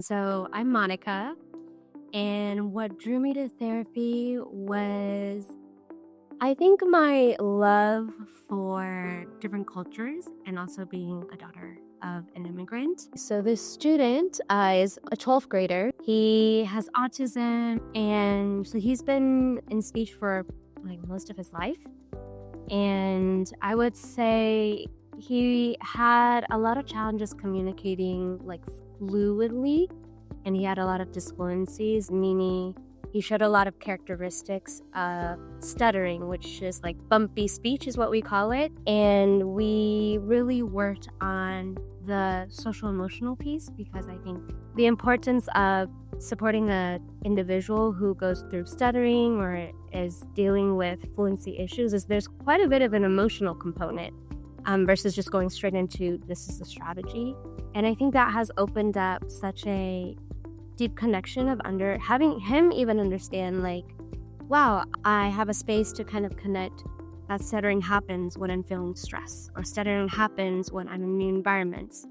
So I'm Monica, and what drew me to therapy was, I think, my love for different cultures and also being a daughter of an immigrant. So this student is a 12th grader. He has autism, and so he's been in speech for like most of his life. And I would say he had a lot of challenges communicating like fluidly, and he had a lot of disfluencies, meaning he showed a lot of characteristics of stuttering, which is like bumpy speech is what we call it. And we really worked on the social emotional piece because I think the importance of supporting an individual who goes through stuttering or is dealing with fluency issues is there's quite a bit of an emotional component versus just going straight into this is the strategy. And I think that has opened up such a deep connection of having him even understand like, wow, I have a space to kind of connect that stuttering happens when I'm feeling stress or stuttering happens when I'm in new environments,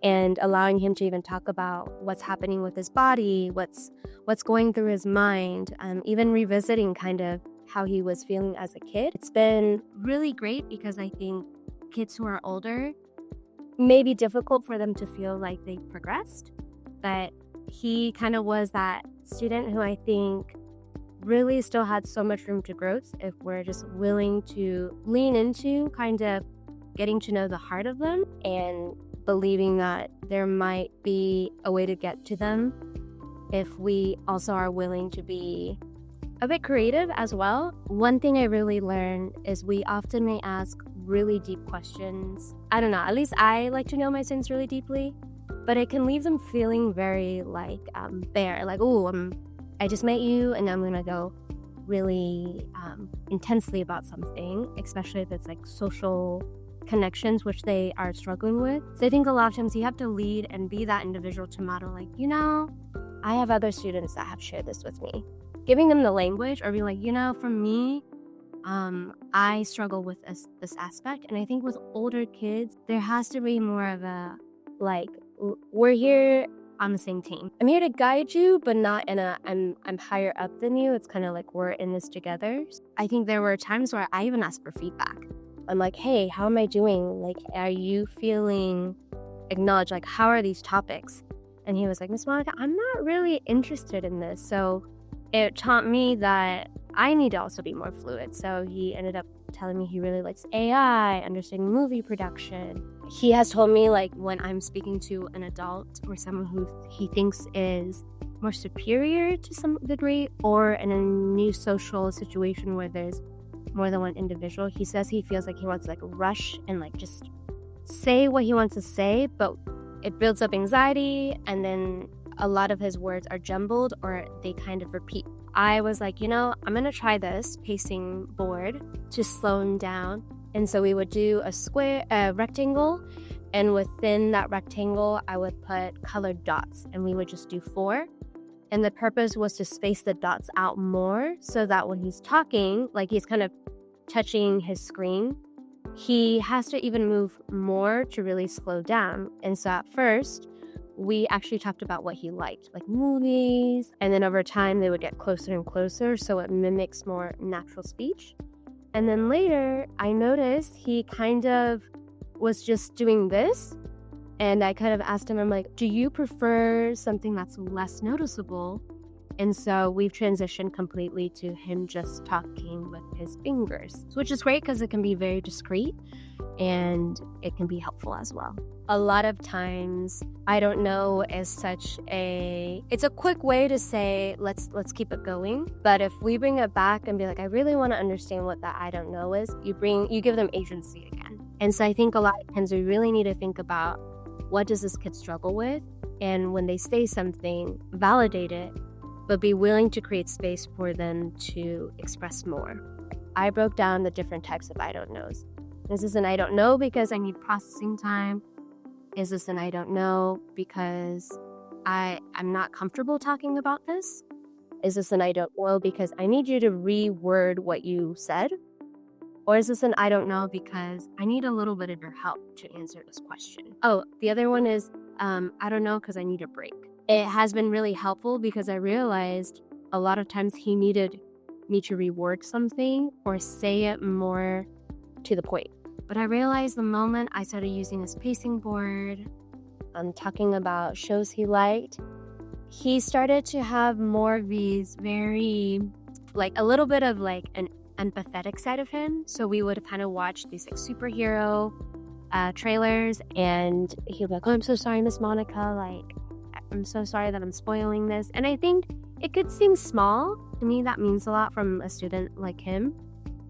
and allowing him to even talk about what's happening with his body, what's going through his mind, even revisiting kind of how he was feeling as a kid. It's been really great because I think kids who are older may be difficult for them to feel like they progressed, but he kind of was that student who I think really still had so much room to grow if we're just willing to lean into kind of getting to know the heart of them and believing that there might be a way to get to them if we also are willing to be a bit creative as well. One thing I really learned is we often may ask really deep questions. I don't know, at least I like to know my students really deeply, but it can leave them feeling very like bare, like, oh, I just met you and I'm gonna go really intensely about something, especially if it's like social connections, which they are struggling with. So I think a lot of times you have to lead and be that individual to model, like, I have other students that have shared this with me. Giving them the language or being like, for me, I struggle with this aspect. And I think with older kids, there has to be more of a, like, we're here on the same team. I'm here to guide you, but not in a, I'm higher up than you. It's kind of like we're in this together. I think there were times where I even asked for feedback. I'm like, hey, how am I doing? Like, are you feeling acknowledged? Like, how are these topics? And he was like, Miss Monica, I'm not really interested in this. So it taught me that I need to also be more fluid. So he ended up telling me he really likes AI, understanding movie production. He has told me, like, when I'm speaking to an adult or someone who he thinks is more superior to some degree, or in a new social situation where there's more than one individual, he says he feels like he wants to like rush and like just say what he wants to say, but it builds up anxiety, and then a lot of his words are jumbled or they kind of repeat. I was like, I'm gonna try this pacing board to slow him down. And so we would do a rectangle, and within that rectangle I would put colored dots, and we would just do 4. And the purpose was to space the dots out more so that when he's talking, like he's kind of touching his screen, he has to even move more to really slow down. And so at first, we actually talked about what he liked, like movies. And then over time, they would get closer and closer, so it mimics more natural speech. And then later, I noticed he kind of was just doing this. And I kind of asked him, I'm like, do you prefer something that's less noticeable? And so we've transitioned completely to him just talking with his fingers, which is great because it can be very discreet and it can be helpful as well. A lot of times, I don't know is it's a quick way to say, let's keep it going. But if we bring it back and be like, I really want to understand what that I don't know is, you give them agency again. And so I think a lot of times we really need to think about, what does this kid struggle with? And when they say something, validate it, but be willing to create space for them to express more. I broke down the different types of I don't knows. Is this an I don't know because I need processing time? Is this an I don't know because I'm not comfortable talking about this? Is this an I don't know because I need you to reword what you said? Or is this an I don't know because I need a little bit of your help to answer this question? Oh, the other one is I don't know because I need a break. it has been really helpful because I realized a lot of times he needed me to reword something or say it more to the point. But I realized the moment I started using his pacing board, talking about shows he liked, he started to have more of these very, like a little bit of like an empathetic side of him. So we would kind of watch these like superhero trailers, and he'd be like, "Oh, I'm so sorry, Miss Monica. Like, I'm so sorry that I'm spoiling this." And I think it could seem small. To me, that means a lot from a student like him,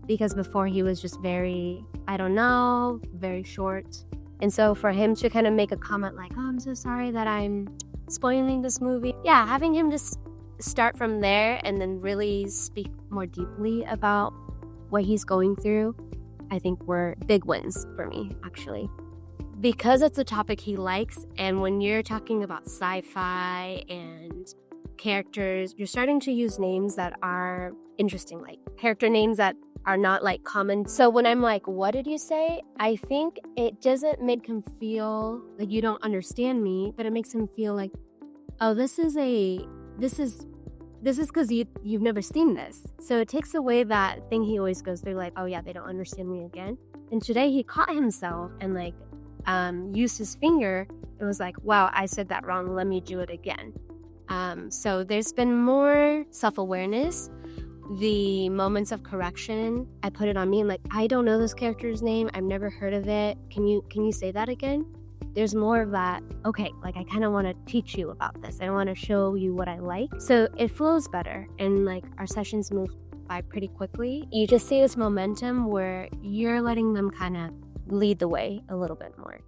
because before he was just very, I don't know, very short. And so for him to kind of make a comment like, "Oh, I'm so sorry that I'm spoiling this movie." Yeah, having him just start from there and then really speak more deeply about what he's going through, I think were big wins for me, actually. Because it's a topic he likes, and when you're talking about sci-fi and characters, you're starting to use names that are interesting, like character names that are not like common. So when I'm like, "What did you say?" I think it doesn't make him feel like you don't understand me, but it makes him feel like, "Oh, this is because you've never seen this." So it takes away that thing he always goes through, like, "Oh yeah, they don't understand me again." And today he caught himself and like used his finger. It was like, "Wow, I said that wrong. Let me do it again." So there's been more self-awareness. The moments of correction, I put it on me and like, "I don't know this character's name. I've never heard of it. Can you say that again?" There's more of that, okay, like I kind of want to teach you about this. I want to show you what I like. So it flows better, and like our sessions move by pretty quickly. You just see this momentum where you're letting them kind of lead the way a little bit more.